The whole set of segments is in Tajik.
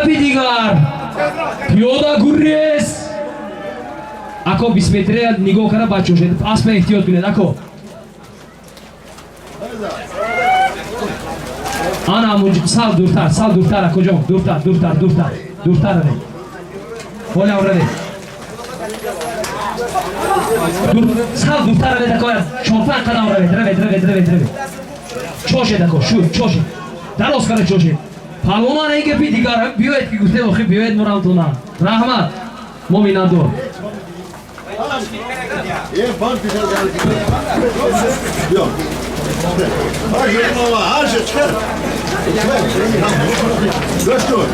گپی دیگر پیاده گریز اکو 20 متره نگاه کنه بچه شد اسب احتیاط کنید اکو آنا موجود سال دورتر اکو جان دورتر رده بوله ورده سال دورتر رده اکو شانفن قدم رده چوشه اکو چوشه دراز کنه چوشه پالومان این گپی دیگر بیاید که گفته بخی بیاید مرامتونا رحمت مومینادور یه بانک دیگر بیا هر جایی ماما هر جایی چکر داشتون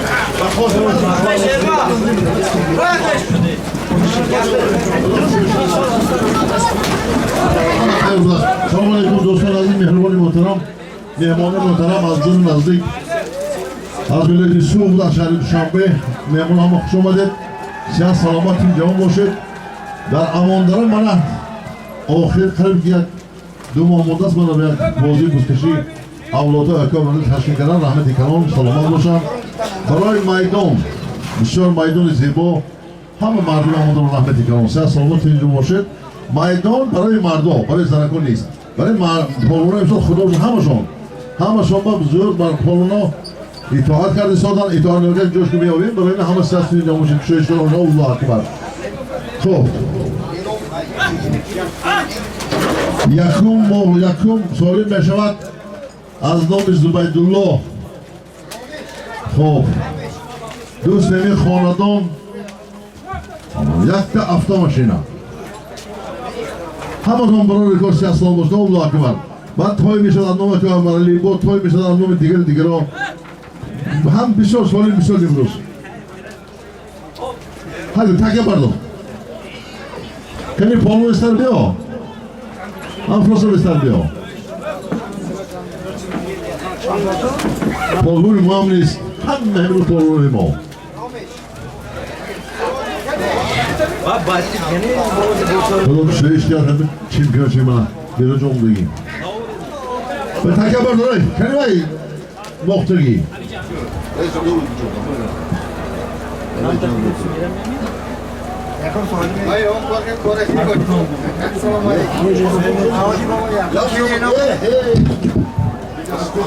سلام علیکم دوستان عزیز مهربان محترم مهمان محترم از جون نزدیک از ولایت سوق در شهر دوشنبه مهمان هم خوش آمدید صحت سلامت جوان باشید در امانداران من آخر قریب یک دو ماه مدت است من به یک بازی بزکشی اولاد اکا من تشکیل کردن رحمتی کنان سلامت باشم برای میدان بسیار میدان زیبا همه مردم امانداران رحمتی کنان صحت سلامت اینجا باشید میدان برای مردم برای زنکان نیست برای پالونا امسال خدا باشد همشان با بزرگ بر پالونا اطاعت کرده سادن اطاعت نگه جوش که بیاویم برای این همه سست اینجا باشید شویش کنان الله اکبر خب یکم سالیم بشود از نام زبیدالله خب دوست نمی خاندان یک تا افتا ماشینه همه هم برای رکارسی اصلا باشد الله اکبر بعد تای میشد از نام که امرالی با تای میشد از نام دیگر ها هم بسیار سالیم بسیار نمروز حالی تکه بردم کنی پالو استر بیا هم فرصت استر بیا پالوی ما هم نیست همه همه پالوی ما خودم شویش کرد همه چیمپیون چی من بیرو جمع بگیم به تکه برداره کنی بایی مختگی Hayır, on bakayım Kore'yi koy. Selam aleyküm.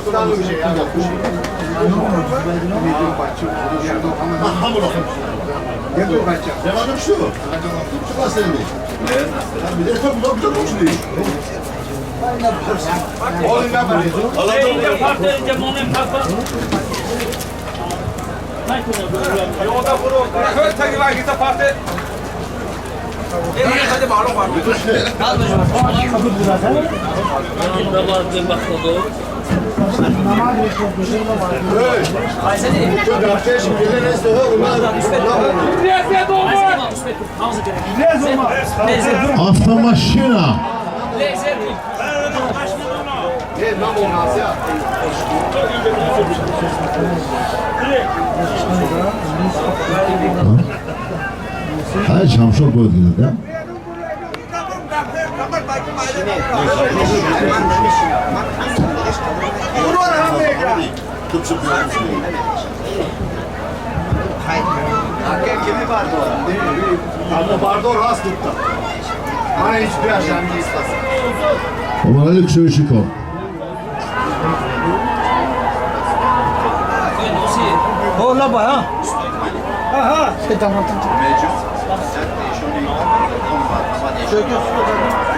Kutlandı bir şey ya. Yapıyor kaçacak. Cevabım şu. Şu da senin. Bir de çok güzel olmuş değil. Oğlum ben bakıyorum. Allah'ım. Partnerince monem takma. Yolda vuru. Kör takip var gitse parti. Hadi bağlı var. Kabul zaten. Namazın başladı. Çok ateş bilen neyse Автомашина. Hayır Şamşor koydunuz ya. Kimi vardı o? Vardı o rast tuttu. Bana hiçbir aşağıda istesin. Ama öyle kişi ışık o. Ola baya. Aha. Tamam.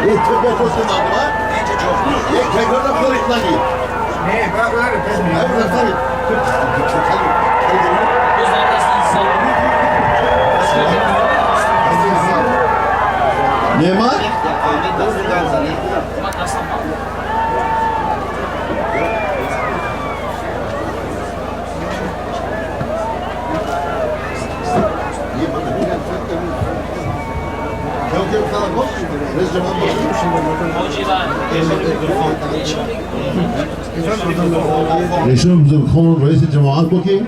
İyi tübe kosun adı var. İyi tekrarda korikla git. Ne? Bırak öyle. Hayır bırak tabii. Ne var? ایشون خون رئیس جماعت بکنیم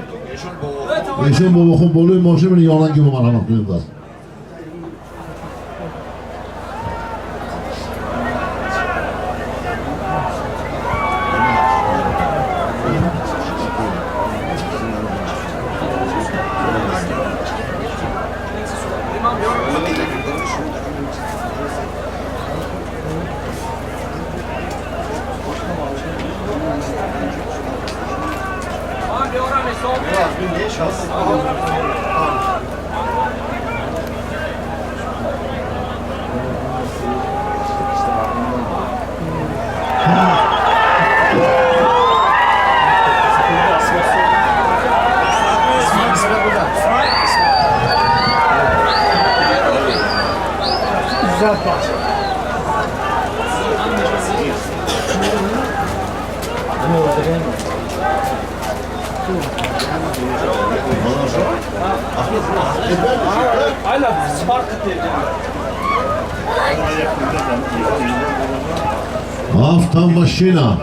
ایشون با بخون بلوی ماشین من یارنگی با مرحمت کنیم دست Biraz bir ne şans. Güzel pas. Автомашина.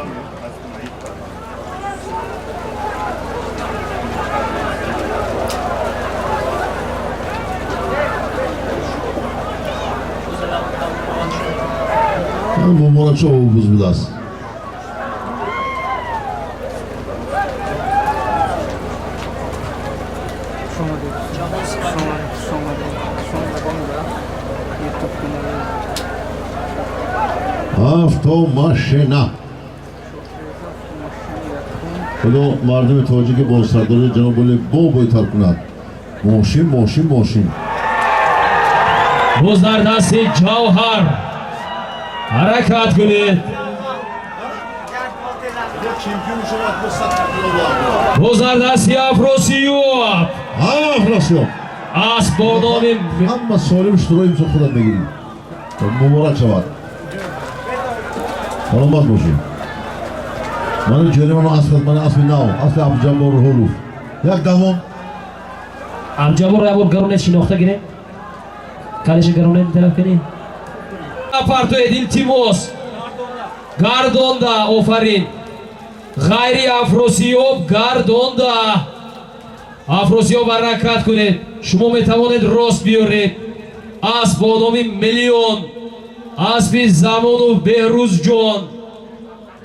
Мамора чого бузбудас? Автомашина. خدا مردم تاجیک با سردار جناب بابای ترک کند. ماشین. باز در دست جوهر حرکت کنید. Çempiyon şubat bu satın. باز در دست افراسیاب Afrasyon. اسبادان Ama söyleyeyim şu durayım sokudan ne gireyim. Mübarek çavar. Olmaz bu şey. Bana Ceremana asfalt, bana asfalt ne o? Asfalt yapacağım doğru holu. Yak davon. امجابور رابور گرونه شناخته گیره کارش گرونه طرف کنی اپارتو ادیل تیموس گاردوندا اوفرین غیری افروسیوب گاردوندا افروسیوب حرکت کنید شما میتوانید راست بیارید اسب با نام میلیون اسب زمان و بهروز جان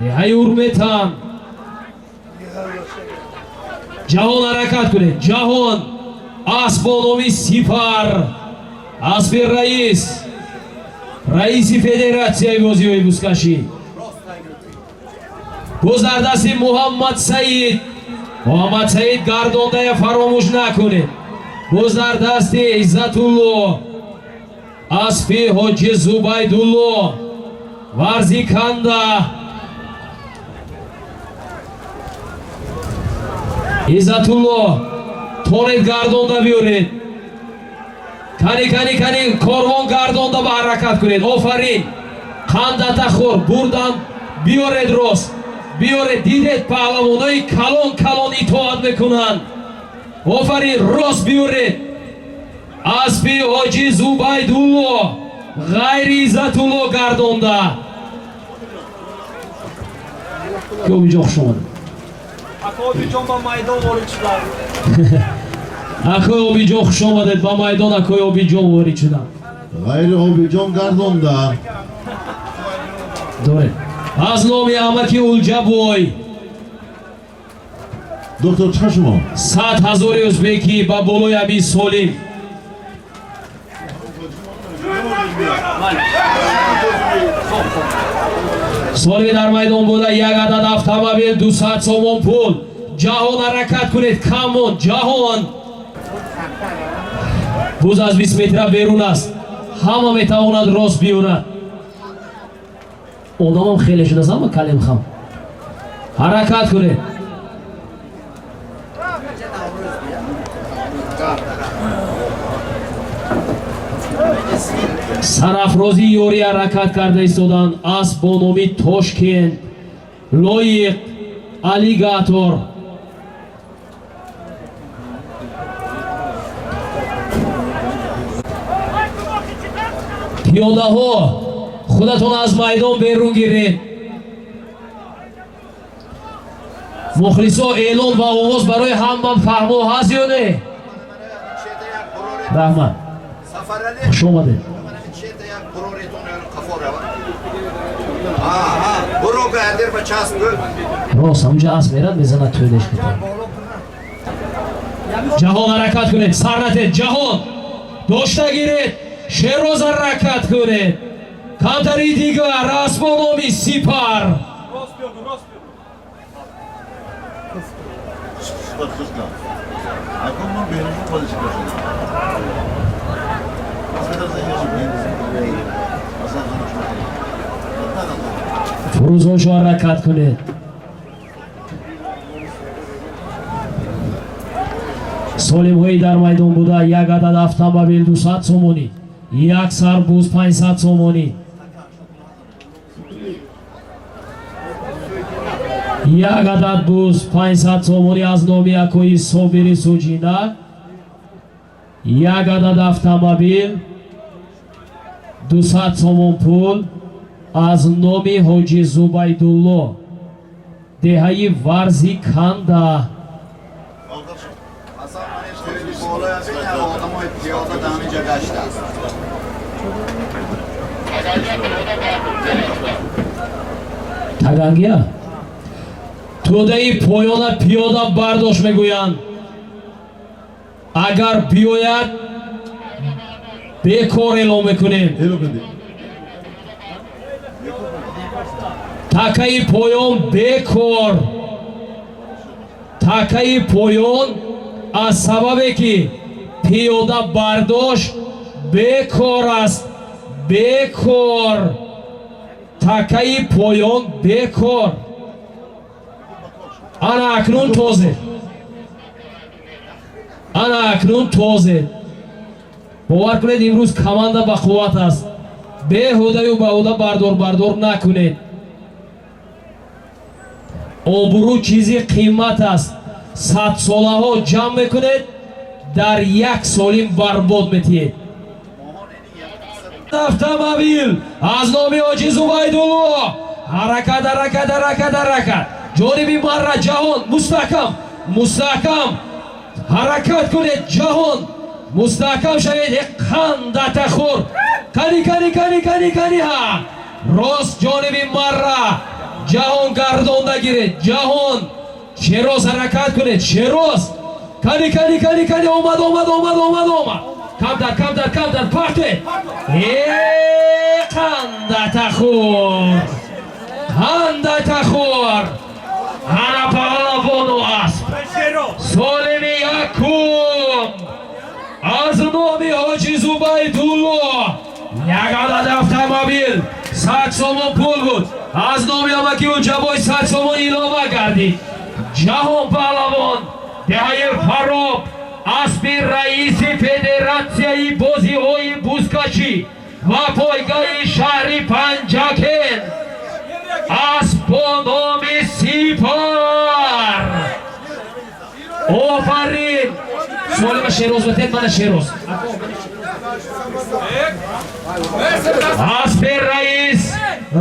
دهی حرمتم جهان حرکت کنید جهان اسب با نام سپر اسب رئیس فدراسیای بازی‌های بوسکشی گذر دست محمد سعید گردونده فراموش نکنید گذر دست عزت الله اسب حاجی زبیدالله ورزی کنده عزت الله تونید گردونده بیارید کانی کاروان گردونده به حرکت کنید آفرین خندتا خور بردن بیارید راست بیارید دیدید پهلوانای کلان اطاعت میکنن آفرین راست بیارید اسب حاجی زبیدالله غیر عزت الله گردونده که اینجا خوش اومده Akabi John با میدان وارد شدن. Akay Obijon xush omaded ba maydon Akay Obijon vorid shudam. G'ayri Obijon gardonda. Dore. Az nomi Amaki Uljaboy. Doktor chiqa shuma. 100,000 o'zbeki ba boloy Abi Solim. Solim dar maydon bo'da yak adad avtomobil 200 somon pul. Jahon harakat kuned kamon jahon. Buz az 20 metr berun ast. Hamma metavonad rost biyonad. Odamam kheli shunasam kalem ham. Harakat kuned. Sarafrozi yori harakat karda istodan asb bo nomi Toshkent loyiq alligator piyodaho خودتون از میدان بیرون گیرید مخلصا اعلان و آواز برای همم فهمو هست یا نه رحمت خوش اومده برو بردر به چسب راست همونجا اسب میرد میزند توی دشت جهان حرکت کنید سرنته جهان داشته گیرید شیر روز حرکت کنید کمتری دیگر اسب و نامی سپر Rost gördü, rost gördü. sıfat kızla. Aklımın benim bu balışı kaçırdı. Aslında sen yaşım. Aslında فروزوش حرکت کنید. سولیم هایی در میدان بوده. یک عدد اتومبیل 200 سومونی، یک سربوز 500 سومونی، یک عدد بوز 500 سومونی از نومی اکوی صابری سوجینا، یک عدد اتومبیل 200 سومون پول از نومی حاجی زبیدالله دهه‌ی ورزی کنده. Hasan bana işte bir boğula yazsın ya o adamı piyada dağınıca kaçtı. تگنگیا تودهی پایان پیاده برداشت میگویند اگر بیاید بیکار اعلام میکنیم. تکه پایان بیکار، تکه پایان از سببی که پیاده برداشت بیکار است. بیکار تکه پایان بیکار. انا اکنون تازه باور کنید امروز کمانده با قوت است. بیهوده و بیهوده بردار نکنید. آبرو چیزی قیمت است. 100 ساله ها جمع میکنید در یک سالیم برباد میتید. автомобиль аз номи ҳоҷи зубайдулло ҳаракат ҷониби марра ҷаҳон мустаҳкам ҳаракат кунед. ҷаҳон мустаҳкам шавед. қандатахӯр кани ҳа рост ҷониби марра ҷаҳон гардонда гиред. ҷаҳон шероз ҳаракат кунед. шероз кани омад камтар пахте қандатахӯр ана паҳлавону аст. солими якум аз номи ҳоҷи зубайдулло як адад автомобил 100 сомон пул буд. аз номи амаки уҷабой 100 сомон илова гардид. ҷаҳон паҳлавон деҳаи фароб аспи раиси федератсияи бозиҳои бузкашӣ ва пойгаи шаҳри Панҷакен аст бо номи Сипар. офарин. солима шероз батед мана шероз аспи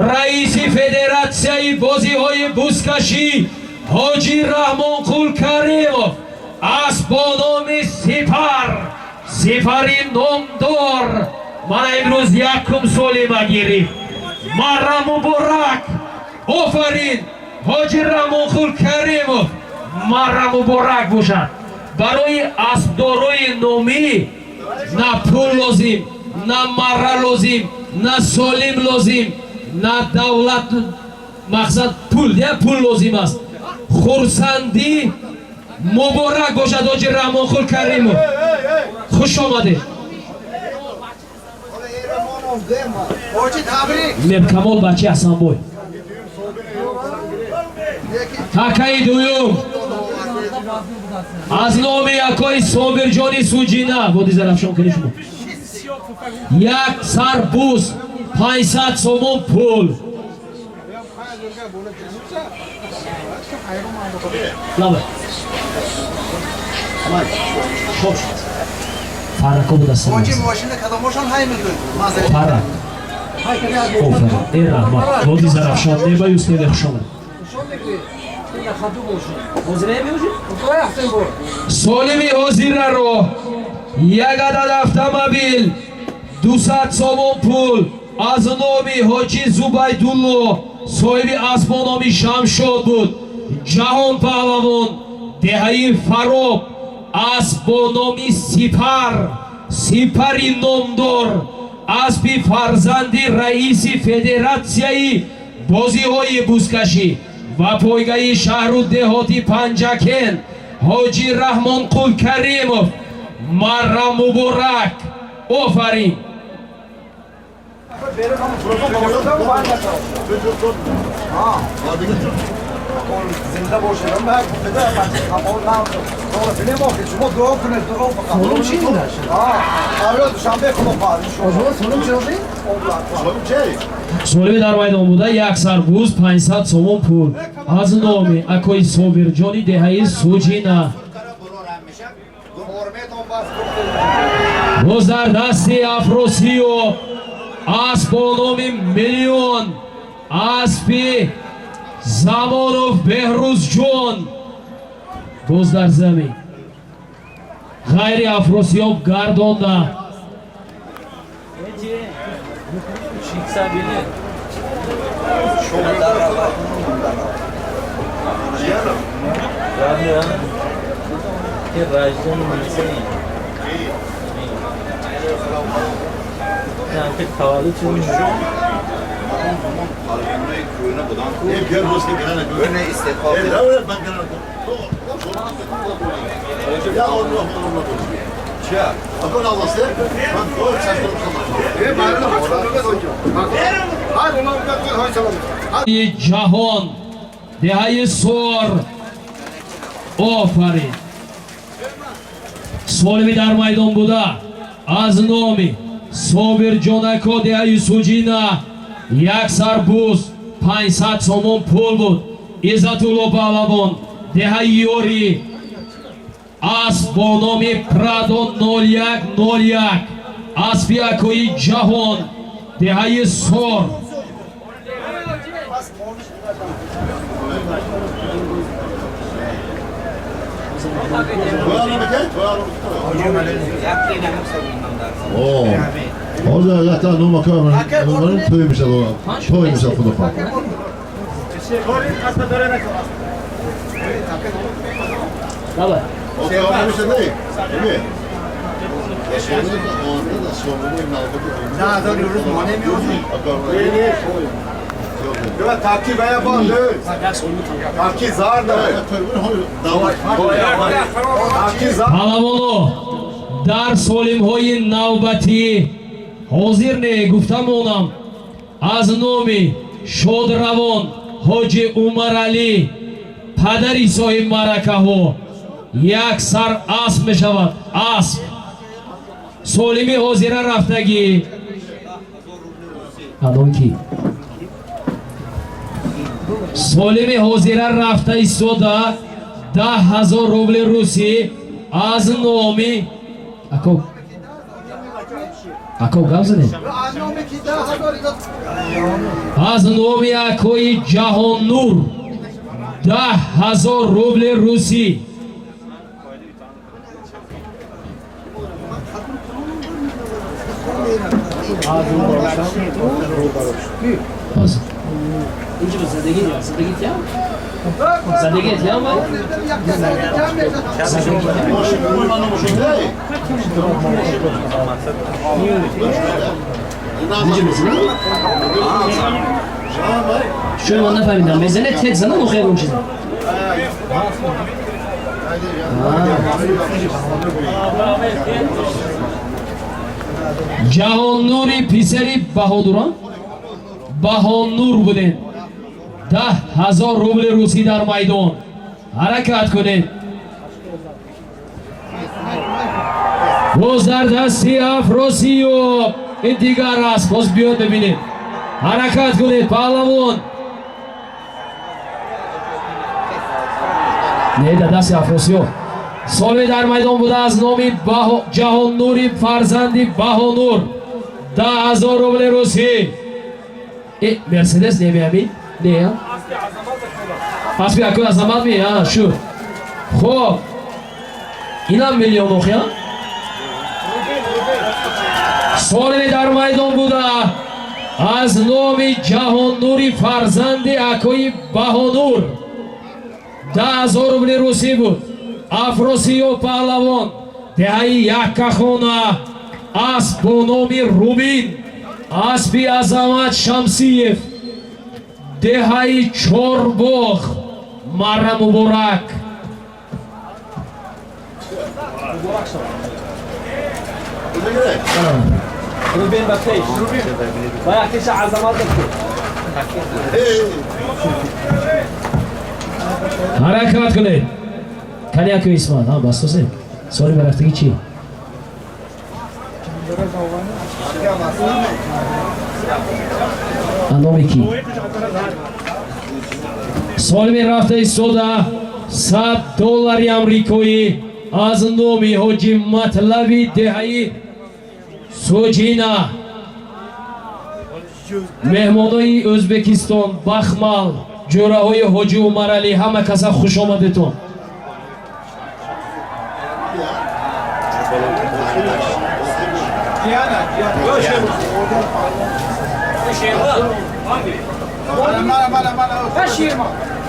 раиси федератсияи бозиҳои бузкашӣ ҳоҷи Раҳмонқул Каримов аст бо номи Сипари номдор. мана имрӯз якум солима гирифт. марра муборак. офарин ҳоҷи Раҳмонқул Каримов. марра муборак бошад. барои аспдорои номӣ на пул лозим, на марра лозим, на солим лозим, на давлат мақсад пул лозим аст. хурсандӣ муборак бошад ҳоҷи Раҳмонқул Каримов. хуш омадед. мебкамол бачи Ҳасанбой. ҳакаи дуюм аз номи якои Собирҷони Суҷина води Зарафшон кани шумо як сарбуз 500 сомон пул. фарако буда фара раҳмат води Зарафшон неба юснеде хушомад. солими ҳозираро як адад автомобил 200 сомон пул аз номи ҳоҷи Зубайдулло соҳиби асбономи Шамшод буд. ҷаҳон паҳлавон деҳаи фароб аст бо номи Сипари номдор аспи фарзанди раиси федератсияи бозиҳои бузкашӣ ва пойгаи шаҳру деҳоти Панҷакен حاجی رحمان قول کریمов مرا مبارک آفرین زنده باشه من بعد بده همون نام تو فیلم که شما دعا کنید دعا فقط اون چی میشه حالا شنبه خدا پاری شما سولم چی سولمی در майдон буда як сарбуз 500 сомон пул аз номи акои собирҷони деҳаи суҷина боз дар дасти афросиё асп бо номи миллион аспи замонов беҳрӯзҷон боз дар замин ғайри афросиёб гардонда ҷаҳон деҳаи сор офарин солими дар майдон буда аз номи собирҷонако деҳаи суҷина як сарбуз 500 сомон пул буд иззатулло паҳлавон деҳаи ёрӣ асп бо номи прадо 0101 аспи акои ҷаҳон деҳаи сор Orada zaten o makamın toymuş adam. Toymuş adam falan. Давай. O toymuş adam değil. Değil mi? Orada da sorunun نه داری روز ما نمیوزی یا تاکی بیا باند تاکی زار داره تاکی زار پهلوانو дар солимҳои навбатӣ ҳозир не гуфтамонам аз номи шодравон ҳоҷи умаралӣ падари соҳиб маъракаҳо як сар асп мешавад асп солими ҳозира рафтагӣ адон ки солими ҳозира рафта истода 10,000 рубли русӣ аз номи ако гап занед аз номи акои ҷаҳоннур 10,000 рубли русӣ زندگی اتیام باید؟ شوی من نفهمیدم بزنه تک زنم و خیر اون چیزم ҷаҳоннури писари баҳодурон баҳоннур буден 10,000 рубли русӣ дар майдон ҳаракат кунед боз дар дасти афросиёб ин дигар аст боз биёд бибинед ҳаракат кунед паҳлавон не дар дасти афросиёб соли дар майдон буда аз номи ҷаҳоннури фарзанди баҳонур 10,000 рубли русӣ мерседес немеами не аспи акои азамат ми шу хоб инам миллион охя солими дар майдон буда аз номи ҷаҳоннури фарзанди акои баҳонур 10,000 рубли русӣ буд афросиёб паҳлавон деҳаи яккахона асп бо номи рубин аспи азамат шамсиев деҳаи чорбоғ марра муборак Kime gerek? Rubin bakayım. Bayağı kişi azamat etti. Harakat kılın. Kalyak ve İsmail. Ha bastı Sonra bıraktı geçi. Anom 2. Sonra rafta istoda $100 Amerikایی از نومی حاجی مطلبی دهی سوچینا مهمانای ازبکستان بخمال جوره های حاجی عمر علی همه کسا خوش آمدتون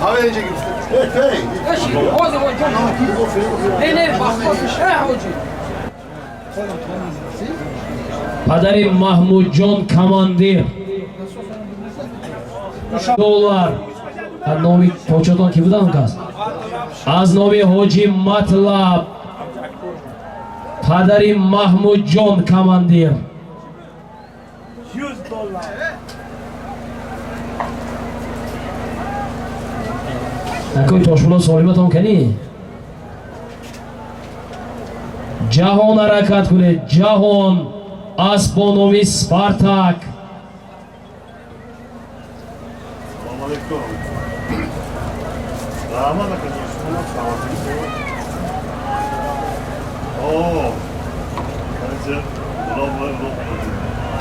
Hava önce gitsin. پدر محمود جان کماندیر $1 از نامی پاچاتان کی بودن کس از نامی حاجی مطلب پدر محمود جان کماندیر نکنی تاشولا سالیمتان کنی جهان حرکت کنه جهان از با نامی سپارتاک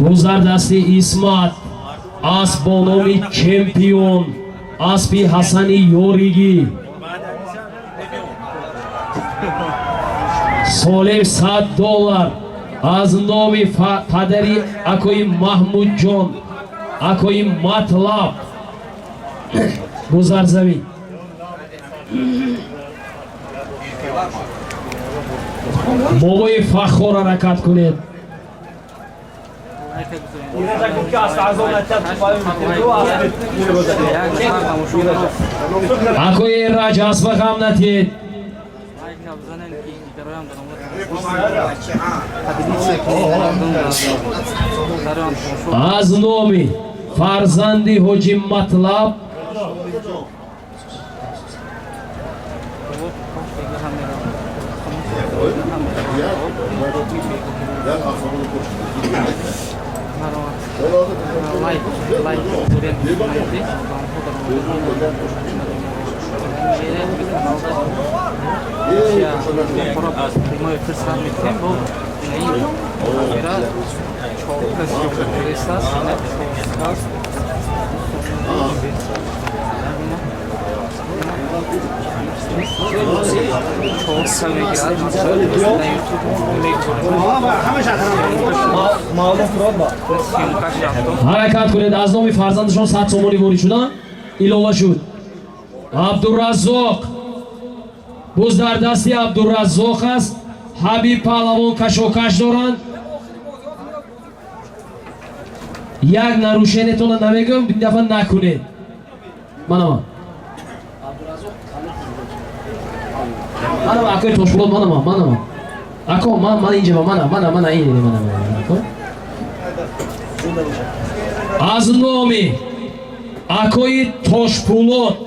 گذر دستی اسمت از با نامی چمپیون اسبی حسنی یوریگی سالم $100 از نام پدری اکوی محمود جان اکوی مطلب گذر زمین بابای فخور حرکت کنید اکوی راج اسب خم نتید از نام فرزندی حاجی مطلب حرکت کنید از نام فرزندشان 100 سومانی وارد شدن ایلوه شد عبدالرزاق بوز در دستی عبدالرزاق است حبیب پهلوان کشوکش دارند یک نروشنتون نمیگم این دفعه نکنید منم اکوی توشبولاد منم اکو من اینجا من این از نامی اکوی توشبولاد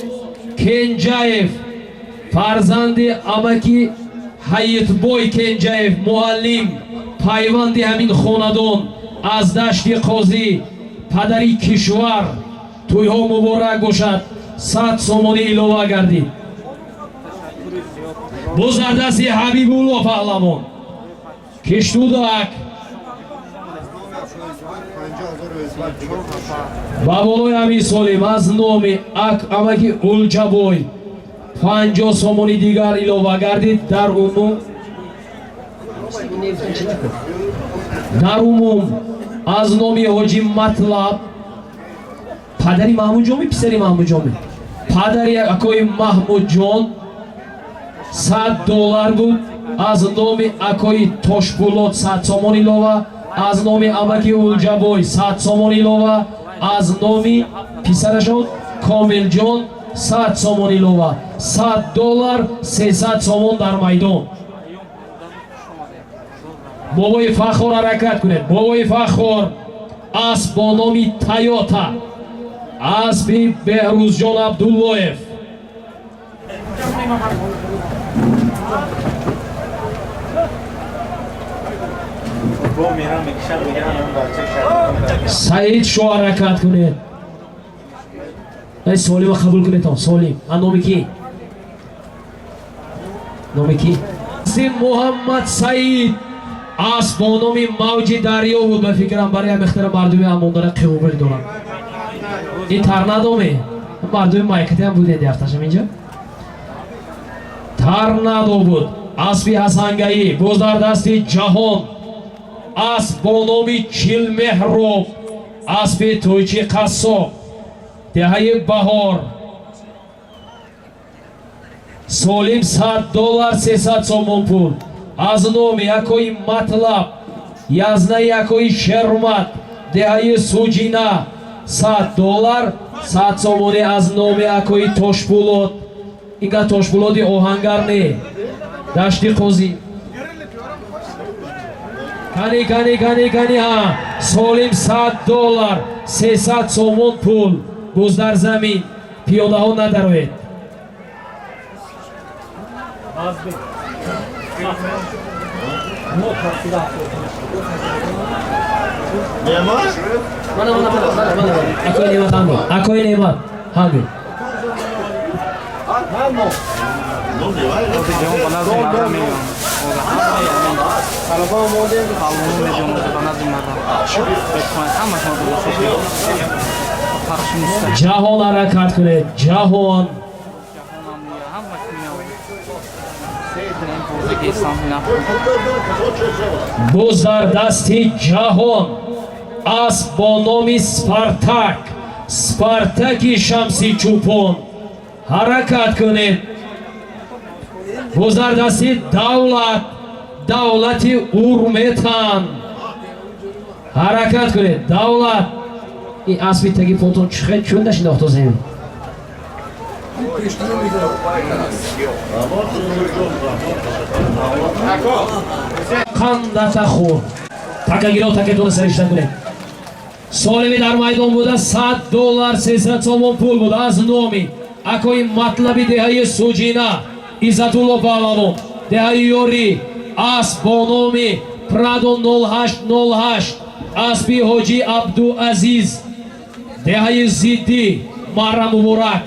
کنجاев فرزند اماکی حیاتبوی کنجاев معلم پیوند همین خاندان از دشت قاضی پدری کشور تویها مبارک باشد 100 سومانی ایلوه گردید بزردستی حبیب الله پهلوان کشتودک بابالوی همین سالیم از نام اماکی اولچابوی 50 سومانی دیگر ایلوه گردید در عموم از نام حاجی مطلب پدری محمود جان پسری محمود جان پدری اکوی محمود جان $100 بود از نام اکوی توشبولاد 100 سومانی ایلوه از نام اماکی اولجابوی 100 سومانی ایلوه از نام پسرشان کامل جان 100 سومانی ایلوه $100 300 سومان در میدان бобои фахр ҳаракат кунед. Бобои фахр асб бо номи Toyota, асби Беҳрузҷон Абдуллоев. Саид шо ҳаракат кунед. ай Солима қабул кунед. Солим а номи ки? Номи ки? Муҳаммад Саид асб бо номи Мавҷи Дарё буд. ба фикрам барои амехтара мардуми амондара қиёбил дорам. ин Торнадоме мардуми майкатиам будед яфташам инҷа. Торнадо буд. асби Ҳасангаӣ боз дар дасти Ҷаҳон. اسب با نام چیل مهراب، اسب تویچی قصاب، دهه بهار. سالم $100 $300 سومون پول. از نام یکوی مطلب، یازنه یکوی شرمت، دهه سوجینا $100 $100 سومونی. از نام یکوی توشپولود، اینگه توشپولودی اوهنگر نه داشتی خوزی کانی ها. سالم $100 $300 سومون پول. боз дар замин пиёдаҳо надароед. акои неъмат ҳанги ҷаҳон ҳаракат кунед. ҷаҳон боз дар дасти ҷаҳон асб бо номи Спартак, Спартаки Шамси Чӯпон. ҳаракат кунед. боз дар дасти Давлат, Давлати Урметан. ҳаракат кунед. Давлат این اسبی تگی پونتون چخید چون داشتید اختا زمین قندت خور تکگیرا تکتون سرشتن کنید. سالمی در میدان بوده $100 $300 سومون پول بوده. از نامی اکوی مطلبی دهه سوجینا عزتالله پهلوان، دهه یوری اسب با نامی پرادو 0808 اسبی حاجی عبدالعزیز، دهه زیدی محرم مبارک.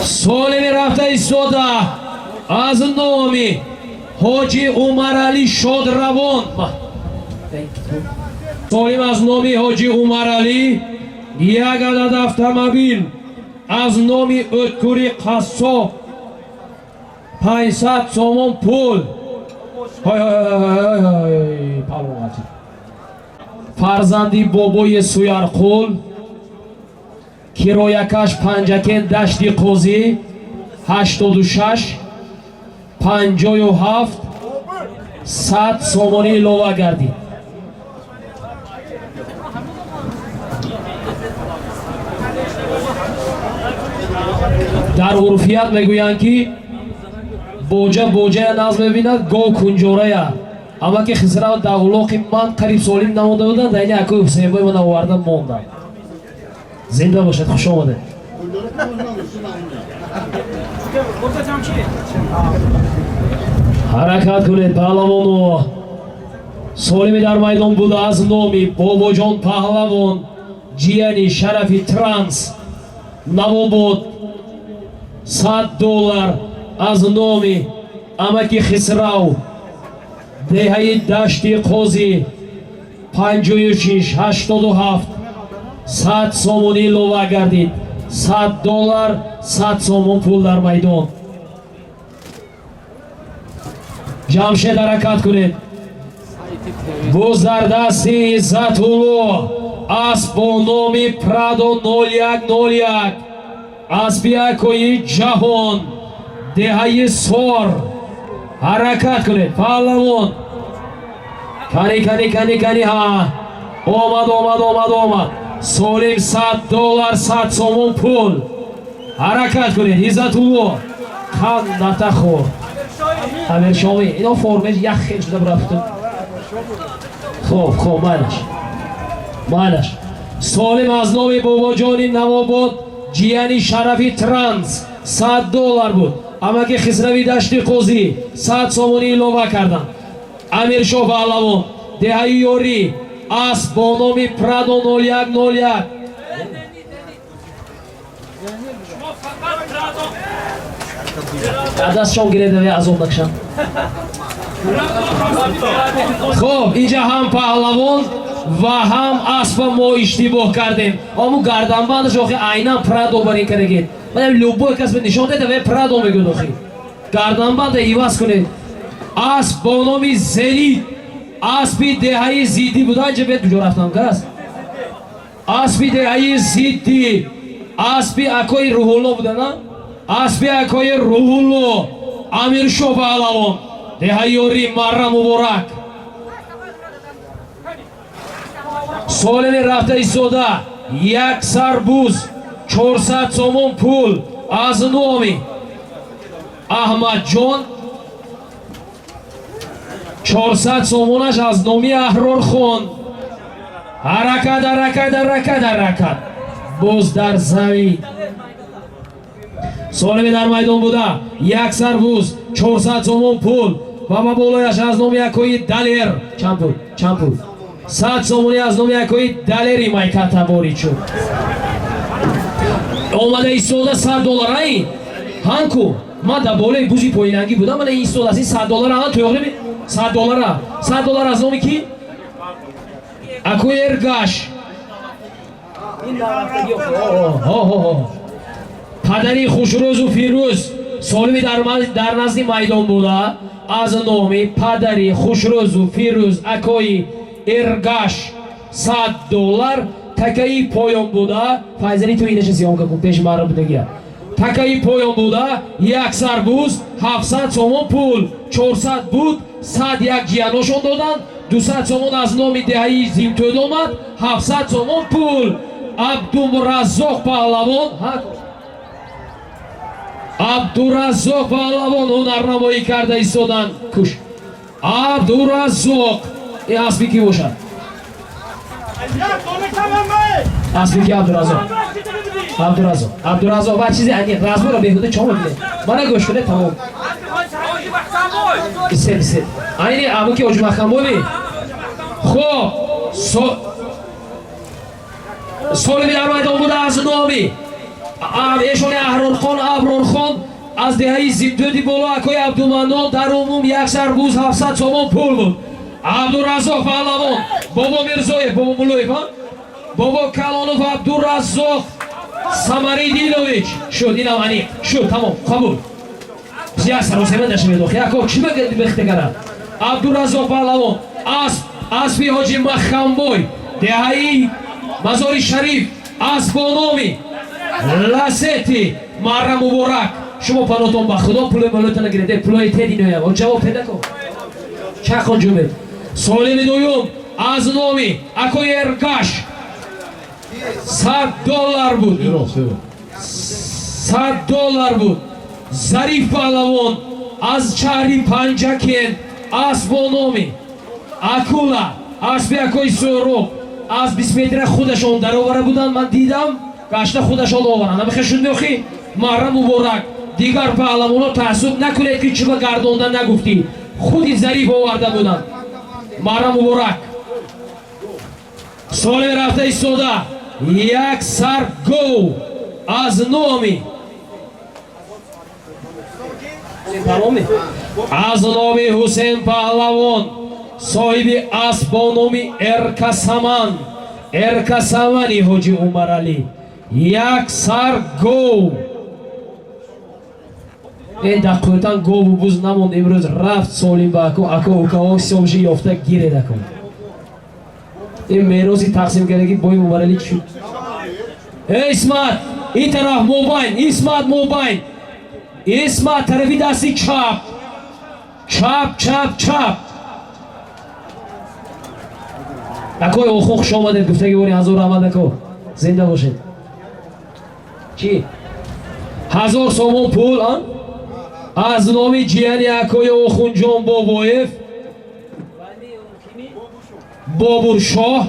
سالمی رفته ایستاده از نامی حاجی عمرعلی شادروان. سالم از نامی حاجی عمرعلی یک عدد автомобил. از نامی اتکوری قصاب $500 سومون پول. فرزندی بابای سویرقول کیرویکش پنجکن دشتی قوزی 86 57 100 سومونی لوا گردید. در عرفیت میگویند که بوجه ناز ببیند گو کنجوره. اما که خسرا و داغلوقی من قریب سالیم نمونده بودن در اینه اکوی حسین بای من آوردن موندن. زنده باشد. خوش آمده. حرکت کنید پهلوانو. سالمی در میدان بوده از نامی باباجان پهلوان جیانی شرفی ترانس نواباد $100 از نامی امکی خسرو دهه دشتی قوزی 56 87 100 سومونی لوا گردید. $100 100 سومون پول در میدان. جمشید حرکت کنید. боз дар дасти Иззатулло اسب با نامی پرادو 0101 اسبی اکوی جهان دهه سور. حرکت کنید پهلوان. کانی ها آمد Солим $100, 100 сомон пул. Ҳаракат кунед. Иззатулло. Қандата хор. Амиршоми, ино формеш як хел шуда рафтун. Хоб, майнаш. Солим аз номи бобоҷони Навобод, ҷияни Шарафи Транс $100 буд. Амаки Хисрави Дашти Қозӣ 100 сомонӣ илова карданд. Амиршоҳ Паҳлавон, деҳаи ёрӣ аст бо номи Прадо 0101. Дастшон гиредаве азоб накшанд. Хоб, инҷа ҳам Паҳлавон ва ҳам аспа мо иштибоҳ кардем. Аму гарданбандаш охи айнан Прадо барин карагед. Мана любой кас бе нишон дедаве Прадо мегӯд охи. Гарданбанда иваз кунед. Асп бо номи Зенит, аспи деҳаи Зиддӣ буда. Инҷа бед куҷо рафтам кас? Аспи деҳаи Зиддӣ, аспи акои Рӯҳулло буда, на? Аспи акои Рӯҳулло, Амиршоҳ Паҳлавон, деҳаи ёрӣ Марра Муборак. Солими рафта истода як сарбуз 400 сомон пул аз номи Аҳмадҷон, 400 сомонаш аз номи Аҳрорхон. Ҳаракат. Боз дар замин. Солими дар майдон буда як сарбуз 400 сомон пул ва ба болояш аз номи акои Далер. Чанд пул? 100 сомонӣ аз номи акои Далери майката ворид шуд. Омада истода $100 ай? Ҳанку ман дар болои бузи поинангӣ будам. Мана истода аст $100 ан туёғрими $100 аз номи ки? Акои Эргаш. Падари Хушрӯзу Фирӯз солими дар назди майдон буда аз номи падари Хушрӯзу Фирӯз акои Эргаш $100 такаи поён буда. Файзали ту инаша сиёмка кун пеши мара будагия. Такаи поён буда як сарбуз 700 сомон пул, 400 буд, 100 як ҷияношон доданд, 200 сомон аз номи деҳаи Зимтӯд омад, 700 сомон пул. Абдураззоқ Паҳлавон, Абдураззоқ Паҳлавон ҳунарнамоӣ карда истоданд. Куш Абдураззоқ. این اسبی کی باشد؟ اسبی کی عبدالرزاق بعد چیزی اینی رزمو را بهوده چون بگیره من گوش کنه تمام بسید اینی ابو کی اوج مخم بودی خب سالمی در میدان بوده از نامی ایشون ابرار خان از دهه زیمتودی بالا اکای عبدالمنان در عموم یک سربوز 700 سومون پول بود. Абдураззоқ Паҳлавон, бобо Мирзоев, бобо Мулоев, бобо Калонов Абдураззоқ Самаридинович. Шуд, инам аниқ. Шуд, тамом, қабул. Як саросема дашавед охи, яко чӣ бехте карад? Абдураззоқ Паҳлавон, аспи ҳоҷи Махамбой, деҳаи Мазори Шариф, асп бо номи Ласети Марра Муборак. Шумо панотон ба Худо пулои молотона гиред, пулои теди нояб. Он ҷавоб педа кун. Чахон ҷумед. Солими дуюм аз номи акои Эргаш $100 буд. $100 буд. Зариф Паҳлавон аз шаҳри Панҷакен асп бо номи Акула, аспи акои Сӯроб аз 20 метра худашон даровара буданд. Ман дидам гашта худашон оваранд. Намехе шунди охи Марра Муборак. Дигар паҳлавоно таассуб накунед ки чӣ ба гардонда нагуфтӣ. Худи Зариф оварда буданд. Марра Муборак. Солими рафта истода як сар гов аз номи Ҳусен Паҳлавон соҳиби асп бо номи Эркасамани ҳоҷи Умаралӣ як сар гов. این دقیقاً گوو بوز نموند. امروز رفت سالم با اکو اوکاو سیامشی یافته گیره دکن. این میراثی تقسیم کردگی بای مبارلی شد. اسمت این طرف موبایل، موبایل. اسمت طرفی دستی چپ. اکوی اوخوخ شما در گفتگی باری هزار رحمت اکو. زنده باشید. چی؟ 1000 سومون پول از نام جیانی اکای آخوندجان بابایف بابور شاه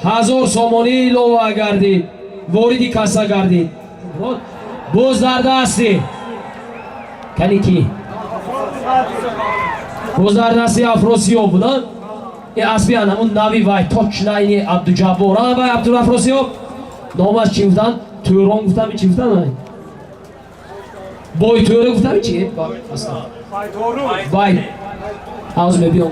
1000 سومانی لوا گردید واردی کاسا گردید. باز در دستی کنی کی؟ باز در دستی افراسیاب بودن. این اسبیان همون نوی وای تاچ لاینی عبدالجبار وای عبدالافراسیاب نامش چی بودن؟ توران گفتم چی بودن؟ بای توره گفتم چی؟ بای از بیام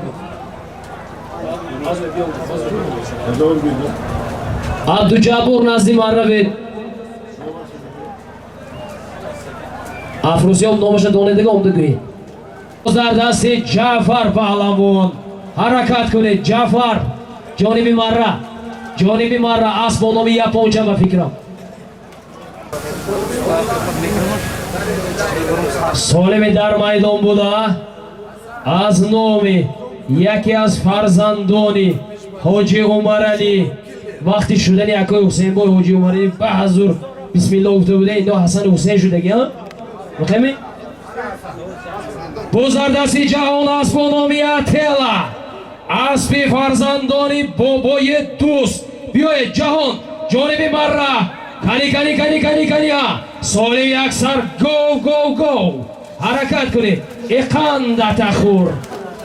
عبدالجبار نزدی مرا بید افروسیاب نامش دانه دیگه آمده گوید. در دست جعفر پهلوان حرکت کنید. جعفر جانبی مرا اسب با نام یپونچه به فکرم. سالم در میدان بوده از نام یکی از فرزندانی حاجی عمر علی وقتی شدن یکای حسین بای حاجی عمر علی به حضور بسم الله گفته بوده اینجا حسن حسین شده گیا بخیمی بزردستی جهان اسب با نام اتلا اسب فرزندانی بابای دوست بیاید جهان جانب مرا کنی ها سالم یک سر گو حرکت کنید. اقندت اخور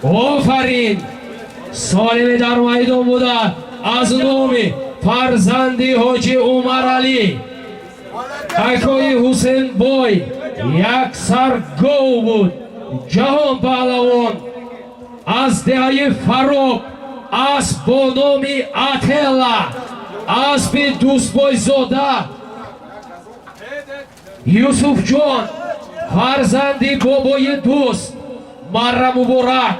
آفرین سالم در میدان بوده از نام فرزندی حاجی عمر علی اکای حسین بای یک سر گو بود. جهان پهلوان از دهه فراب اسب با نام اتلا اسب دوست بای زاده یوسف جان فرزندی بابای دوست مرا مبارک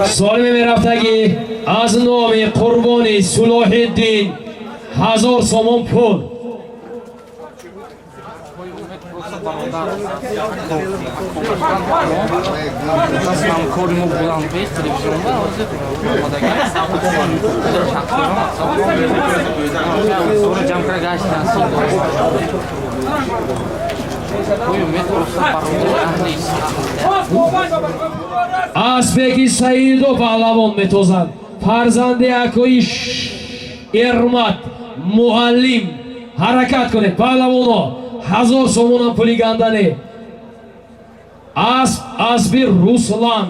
سالم میرفتگی از نام قربانی صلاح الدین 1000 سومون پول کارمو بلند به تلویزیون و sonra cam kara gaçtan sonra اسبکی سعید و پهلوان میتوزند فرزند اکوی ارمت معلم حرکت کنه. پهلوانا 1000 سومون هم پولی گندنه. اسب روسلان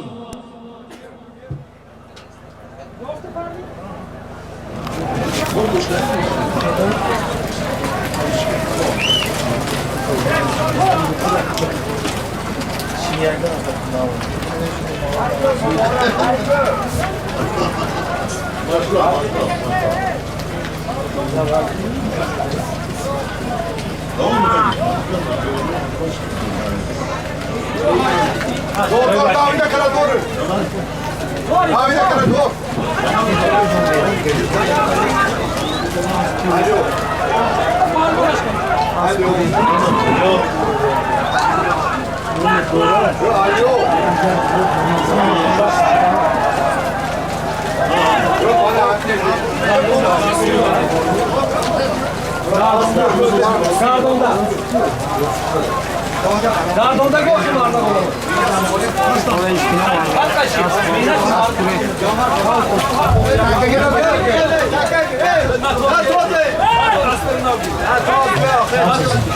Gardonda koşularla olalım.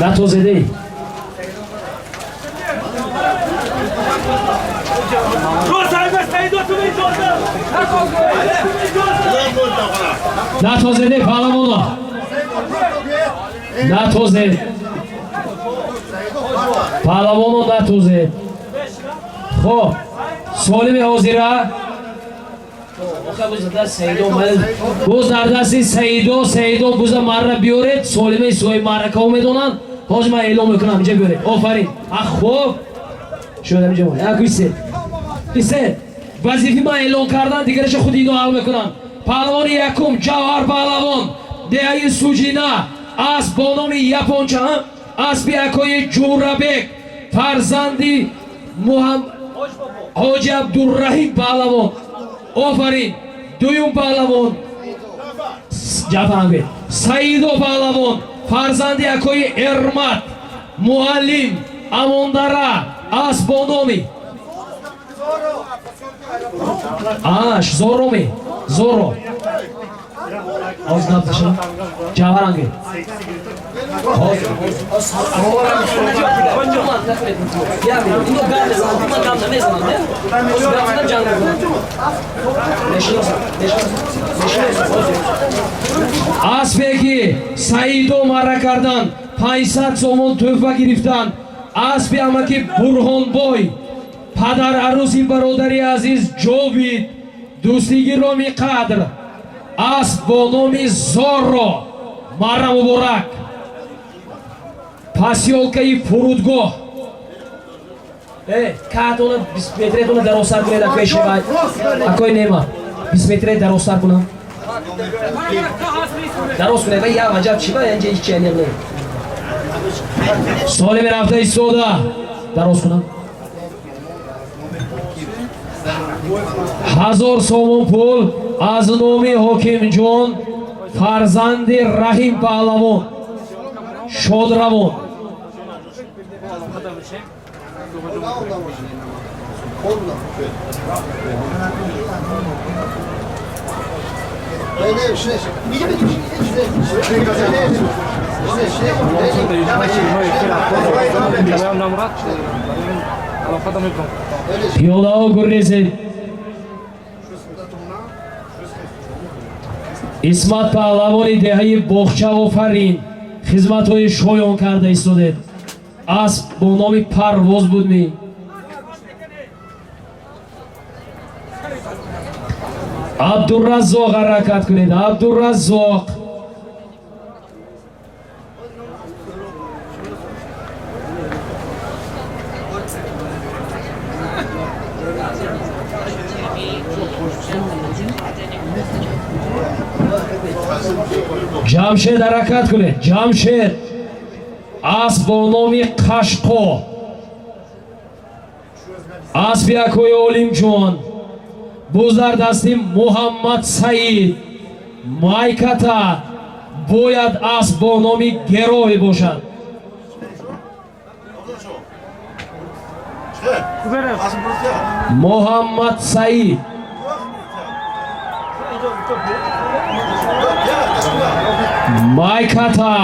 نتوزده نتوزده پهلوانا نتوزده پهلوانا نتوزده. خب سالم حاضره بوز در دستی سیدو بوز مرا بیارید. سالم سوی مرا که میدونن حاج من اعلام میکنم اینجا بیارید. آفرین. خوب شده اینجا مونه. ایسه وظیفه ما اعلان کردن دیگرش خود اینو حل میکنن. پهلوان یکم جوهر پهلوان دهه سوجینا از با نام یپونچه اسب یکای جورابک فرزندی حاجی عبدالرحیم پهلوان آفرین. دویم پهلوان جفنگه سعیدو پهلوان فرزندی یکای ارمت معلم امانداره از با نامی آش زورومی زورو از نبتشن جوارانگی اسبی سعیدو مارا کردن 500 سومون تحفه گرفتن. اسبی اما که برهان بای پدر عروسی برادری عزیز جاوید دوستیگی رامی قدر اسب با نام زورو مارا مبارک پاسیولکای فرودگاه کاتون 20 متر درازتر کنید اکوی شبای اکوی نیما 20 متر درازتر کنم دراز کنید و یا وجب چی با اینجا هیچ چی نیم سالی می رفته ایستاده دراز کنم 1000 سومون پول از نامی حکیم جان فرزند رحیم پهلوان شادروان پیاده ها گریزید. اسمت پهلوانی دهه باغچه آفرین خدمت های شایان کرده ایستاده. اسب با نام پرواز بود می عبدالرزاق حرکت کنید. عبدالرزاق جمشید حرکت کنید. جمشید اسب با نام قشقو اسب یکوی علیم جان بوزر دستی محمد سعید مایکتا باید اسب با نام گروهی باشد. محمد سعید مایکتا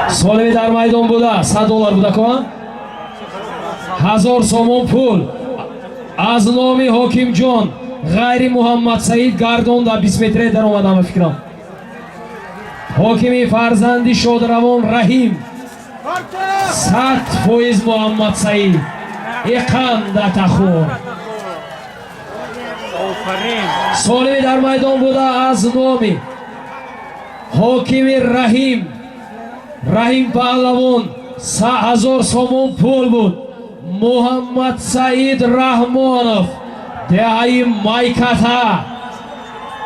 سالمی در میدان بوده. $100 بوده کن 1000 سومون پول از نامی حکیم جان غیر محمد سعید گردانده 20 متر در آمدم فکرم. حکیمی فرزندی شادروان رحیم 100% محمد سعید اقامدت خور سالمی در میدان بوده از نامی حکیمی رحیم پهلوان 3000 سومون پول بود. محمد سعید رحمانов دهه مایکتا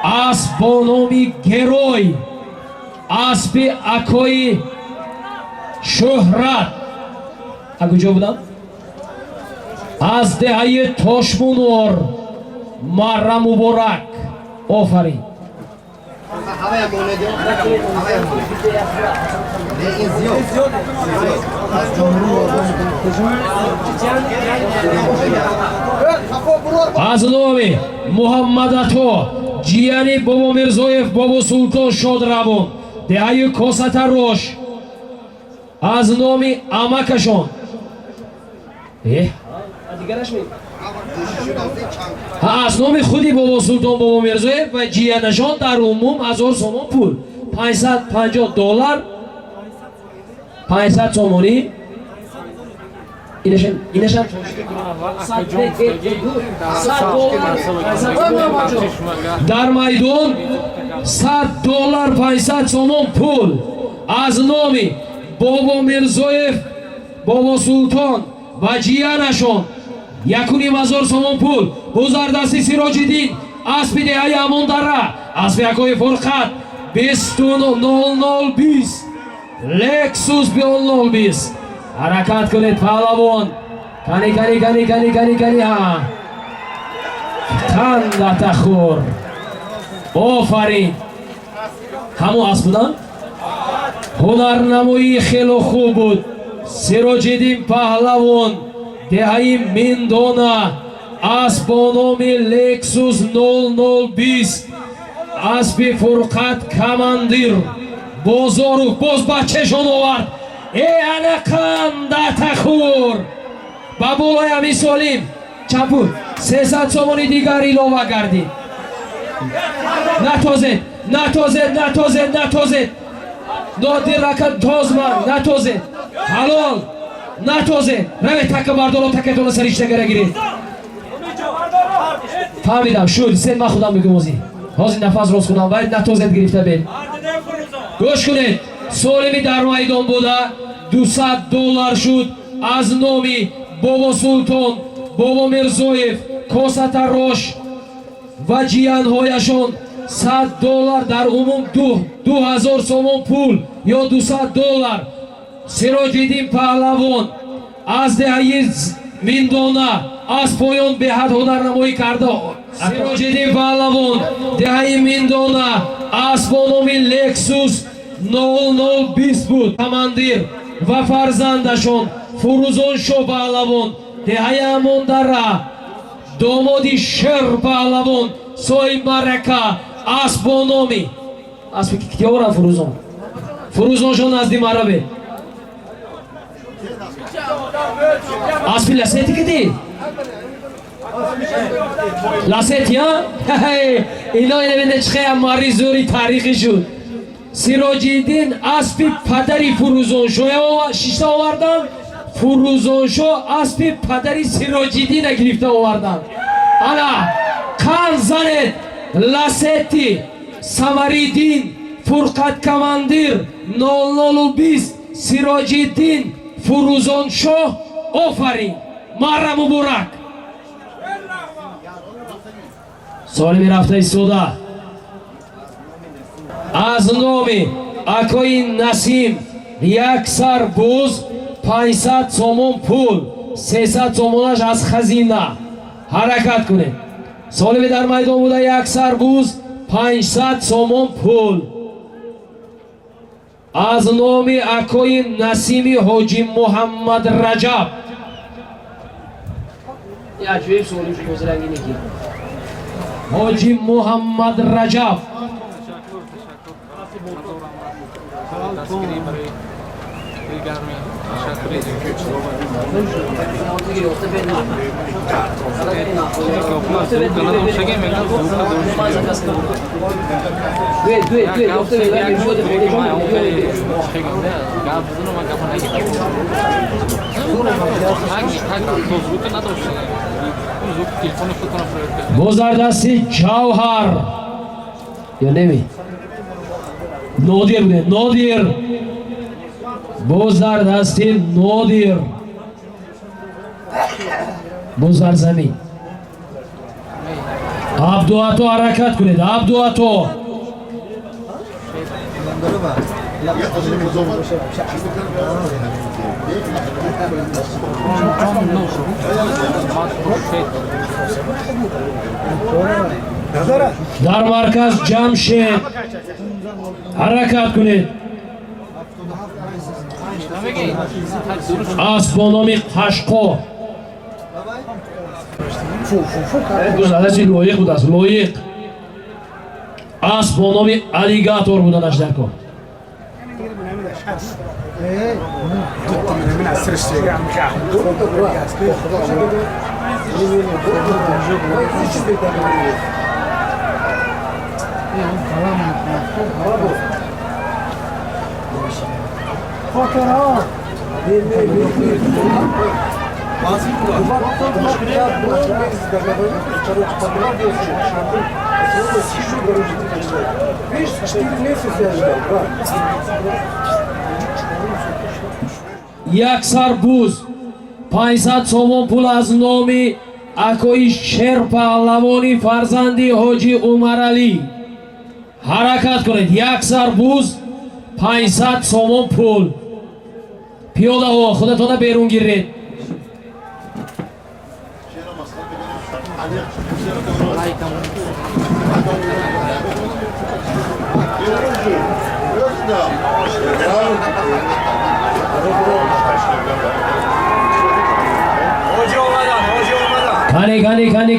اسب با نامی گروی اسب اکوی شهرت از کجا بودم؟ از دهه تاشمونور مارا مبارک آفرین. از نامی محمد عطا جیانی بابا مرزویف بابا سلطان شادروان دهه کاست روش از نامی امکشان از نام خودی بابا سلطان بابا مرزویف و جیانشان در عموم 1000 سومون پول $550 500 سومونی اینشان در میدان $100 500 سومون پول از نامی بابا مرزویف بابا سلطان ва ҷиянашон 1000 сомон пул бузардасти Сироҷиддин аспи деҳаи Амондара аспи Акои Фурқат 20-00-20 Lexus 00-20 ҳаракат кунед паҳлавон кани қандатахур офарин ҳамон аст буданд ҳунарнамоӣ хело хуб буд Сироҷиддин паҳлавон деҳаи Миндона аспи бо номи Lexus 00-20 аспи Фурқат Камандир Бозорух боз бачешон овард ана қандатахур ба болои Амин Солим чапур 300 сомони дигар илова гардид натозед Нодир ракат тозман натозед ҳалол натозед равед така бардоро такатона сариштагара гиред фаҳмидам шуд сен ман худам мегумозӣ ҳозир нафас рост кунам вай натозед гирифта бед гӯш кунед Солими дар майдон буда $200 шуд аз номи Бобо Султон Бобо Мирзоев Косата Рош ва ҷиянҳояшон $100 дар умум 2000 сомон пул ё $200 Сироҷиддин паҳлавон аз деҳаи Миндона аз поён беҳад ҳунарнамоӣ карда Сироҷиддин паҳлавон деҳаи Миндона аз бо номи Lexus 00-20 буд Камандир ва фарзандашон Фурӯзон Шо паҳлавон деҳаи Амондара домоди Шер паҳлавон соҳиб маърака аз бо номи аспи киёварам Фурӯзоншон назди мараве аспи ласети киди ласети ино инабинда чихая мари зӯри таърихӣ шуд Сироҷиддин аспи падари Фурӯзоншо шишта овардан Фурӯзоншо аспи падари Сироҷиддина гирифта овардан ана қан занед ласети Самариддин Фурқат Камандир 00-20 Сироҷиддин Фурӯзоншо офарин марра муборак солими рафта истода аз номи Акои Насим як сар буз 500 сомон пул 300 сомонаш аз хазина ҳаракат кунед солими дар майдон буда як сар буз 500 сомон пул аз номи Акои Насими Ҳоҷи Муҳаммад Раҷаб Ҳоҷи Муҳаммад Раҷаб бозардасти Ҷавҳар ё неми Нодир буде Нодир бозардасти Нодир бозарзамин Абдуато ҳаракат кунед Абдуато дар марказ Ҷамшед ҳаракат кунед аз бо номи Қашқо гузараси лоиқ будааст лоиқ аз бо номи Алигатор буданаш дар кор як сар буз 500 сомон пул аз номи акои Шер Паҳлавони фарзанди ҳоҷи Умаралӣ. ҳаракат кунед. як сарбуз 500 сомон пул. пиёдаҳо худатона берун гиред.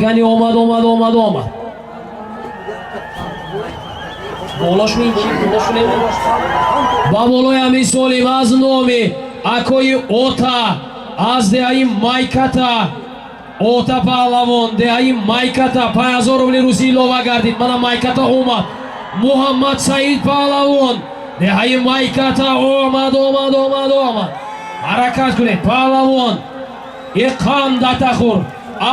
Кани омад. Болош меинчи, болош немо. Ба болои ҳамин солим аз номи акои Ота аз деҳаи Майката, Ота Паҳлавон деҳаи Майката 5000 рубли русӣ илова гардид. Мана Майката омад. Муҳаммад Саид Паҳлавон деҳаи Майката омад. ҳаракат кунед. Паҳлавон иқам датахур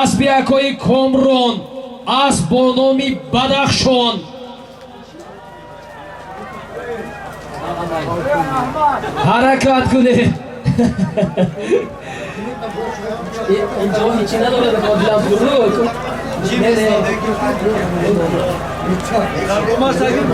асби акои Комрон асб бо номи Бадахшон. ҳаракат кунед. اینجا هیچی نداره به کادلم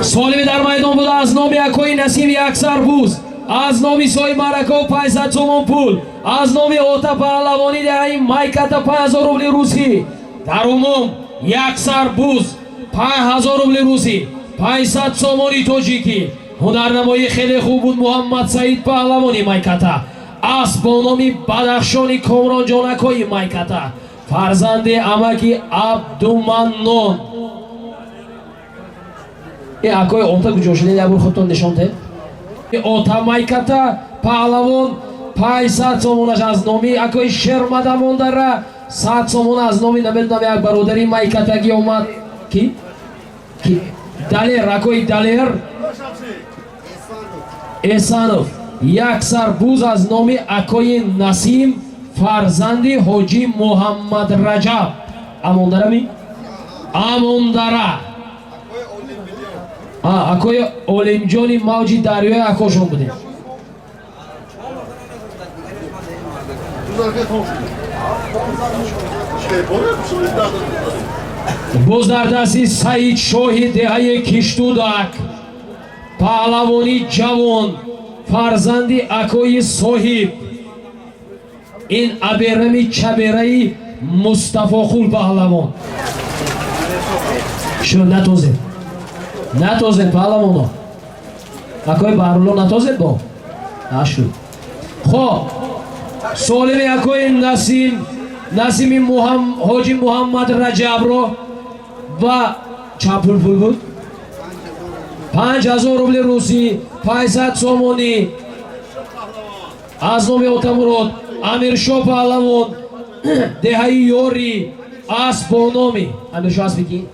سالمی در میدان بوده از نام یکوی نسیم یک سربوز از نام سای مرکو 500 سومون پول از نام اوتا پهلوانی دهی مایکتا 5000 روبلی روسی در عموم یک سربوز 5000 روبلی روسی 500 سومونی توجیکی هنرنمایی خیلی خوب بود. محمد سعید پهلوانی مایکتا از با نامی بدخشانی کامران جانکای مایکتا فرزند امکی عبدالمنان این اکای اوتا کجا شده یه بور خودتون نشان ده اوتا مایکتا پهلوان 500 سومونش از نامی اکای شرمدمون داره 100 سومون از نامی نمیدونم یک برادری مایکتاگی اومد کی؟ دلیر اکای دلیر احسانوف یک سربوز از نام اکای نسیم فرزندی حاجی محمد رجب اموندره می؟ اموندره اکای اولیمجانی موجی دریای اکاشون بوده باز در دستی سعید شاهی دهه کشتودک پهلوانی جوان فرزندی اکوی صاحب این ابرمی چبرهی مصطفی خول پهلوان شو نتوزه پهلوانا اکوی بارولو نتوزه با اشو خب سالمی اکوی نسیم حاجی محمد رجب رو و چپول پول بود 5000 روبلی روسی 500 سومونی از نام اوتامورود امیرشاه پهلوان دههی یوری از با نامی امیرشاه اسبی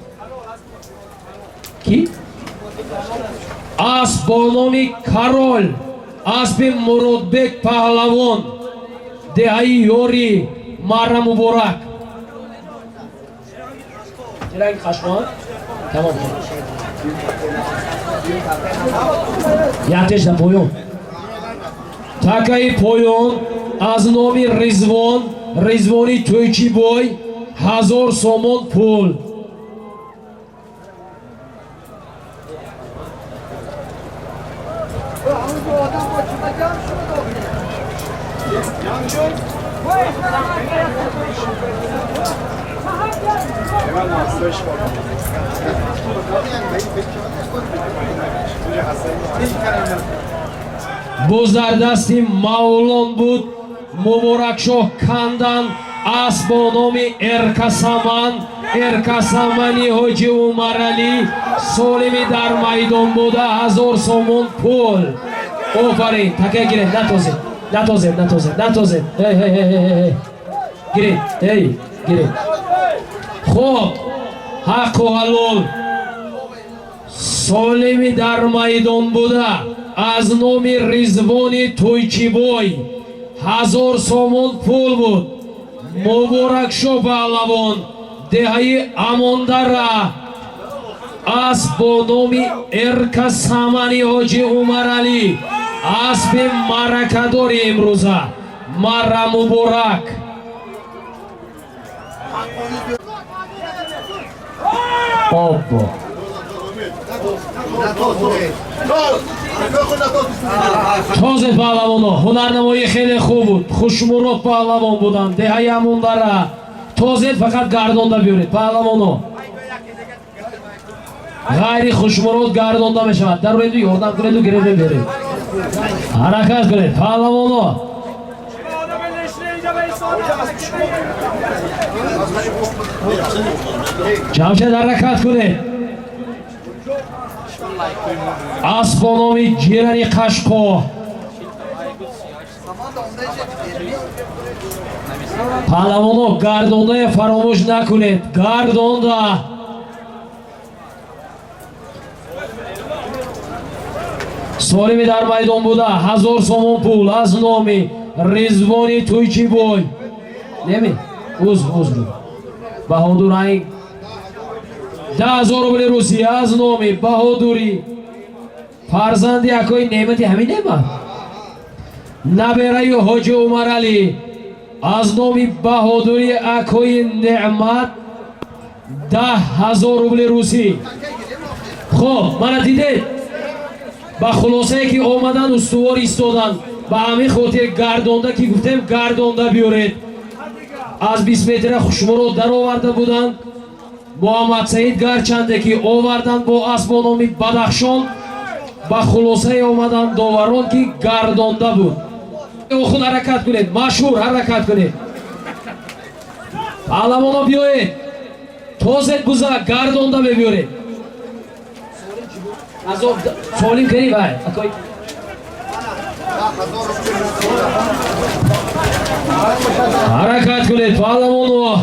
کی؟ از با نامی کارول اسب مرودبک پهلوان دههی یوری مارا مبارک چرا این خشمان؟ تمام یکتش در پایون تکای پایون از نامی رزوانی تویچی بای 1000 سومون پول باز در دستی مولان بود مبارکشاه کندن از با نام ارکسمانی حاجی عمرعلی سالمی در میدان بوده 1000 سومون پول آفرین تکه گیره نتازه گیره خب حق و حلال سالمی در میدان بوده از نام رزوانی تویچی بای 1000 سومون پول بود مبارکشاه پهلوان دههی اماندره از با نام ارکسمانی حاجی عمرعلی اسب مرکداری امروزه марра муборак. Обо. Тозе паҳлавоно, ҳунарнамоӣ хеле хуб буд. Хушмурод паҳлавон буданд. Деҳаи ҳамондара тозе фақат гардонда биёред паҳлавоно. ғайри хушмурод гардонда мешавад. Дароеду ёрдам кунеду гиреде беред. ҳаракат кунед паҳлавоно. ҷамшед ҳаракат кунед. Аспономи ҷирани Қашқо. паҳлавоно гардонда фаромӯш накунед. Гардонда. солими дар майдон буда 1000 сомон пул аз номи Ризвони Туйчибой. Неми узру баҳодур айн 10,000 рубли русия аз номи баҳодурӣ фарзанди акои неъмати ҳамин неъмат набераи ҳоҷи Умаралӣ аз номи баҳодурӣ акои неъмат 10,000 рубли русӣ. хоб мана дидед ба хулосае ки омадан устувор истодан ба ҳамин хотир гардонда ки гуфтем гардонда биёред. аз 20 метра хушмурод дароварда буданд. Муҳаммад Саид гарчанде ки овардан бо асбо номи Бадахшон ба хулосае омадан доварон ки гардонда буд. худ ҳаракат кунед, машҳур ҳаракат кунед. паҳлавоно биёед, тозед буза гардонда мебиёред. солим кери бай акой ҳаракат кунед паҳлавоно.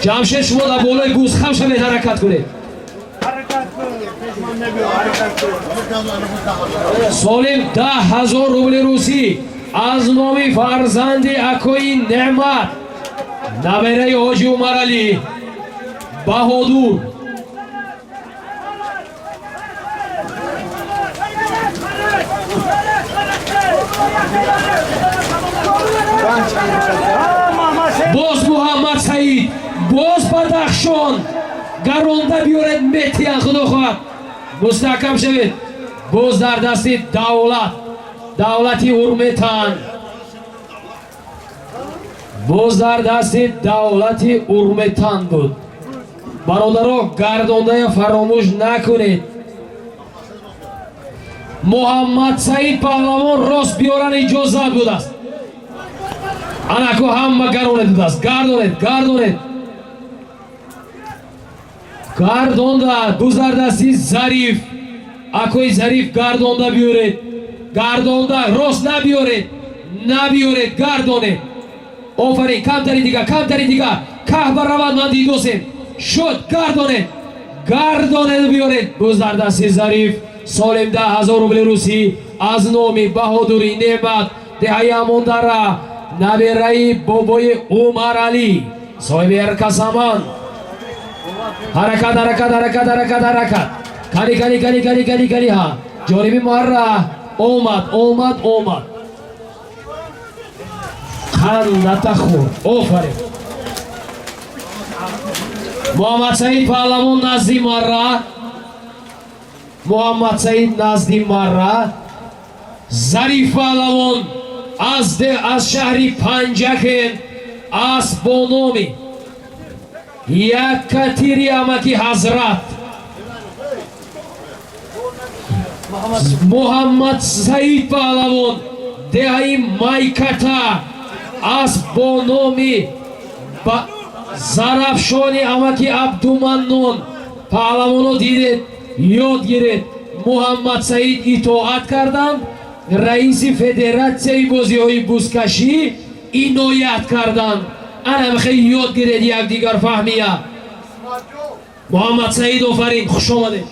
ҷамшед шумо дар болои гӯз хам шавед. ҳаракат кунед. солим 10,000 рубли русӣ аз номи фарзанди акои неъмат набераи ҳоҷи Умаралӣ баҳодур. боз Муҳаммад Саид, боз Бадахшон гаронда биёред. метиян худо хоҳад мустаҳкам шавед. боз дар дасти давлат, давлати урметан. боз дар дасти давлати урметан буд. бародаро гардондая фаромӯш накунед. Муҳаммад Саид паҳлавон рост биёран иҷозат будааст. анако ҳама гаронед будааст. гардонед, гардонед. гардонда гузар дасти Зариф, акои Зариф гардонда биёред. гардонда рост набиёред, набиёред, гардонед. офарин, камтари дига, камтари дига. каҳба равад ман дидосем. шуд, гардонед, гардонед биёред. гузар дасти Зариф. солим 10,000 рубли русӣ аз номи баҳодурӣ неъмат деҳаи ҳамондара набераи бобои Умаралӣ соҳиби Эркасаман. ҳаракат, ҳаракат, ҳаракат, ҳаракат, ҳаракат. кани, кани, кани, кани, кани, кани ҳа ҷониби муарра омад, омад, омад. қаннатахур. офарин. Муҳаммад Саид паҳлавон назди марра. Муҳаммад Саид назди марра. Зариф паҳлавон аз шаҳри Панҷакен аст бо номи Якатири амаки Ҳазрат. Муҳаммад Саид паҳлавон деҳаи Майката аст бо номи Зарафшони амаки Абдуманнон. паҳлавоно дидед, ёд гиред. Муҳаммад Саид итоат карданд. раиси федератсияи бозиҳои бузкашӣ иноят карданд. ана мехоҳед ёд гиред якдигар фаҳмия. Муҳаммад Саид офарин, хуш омадед.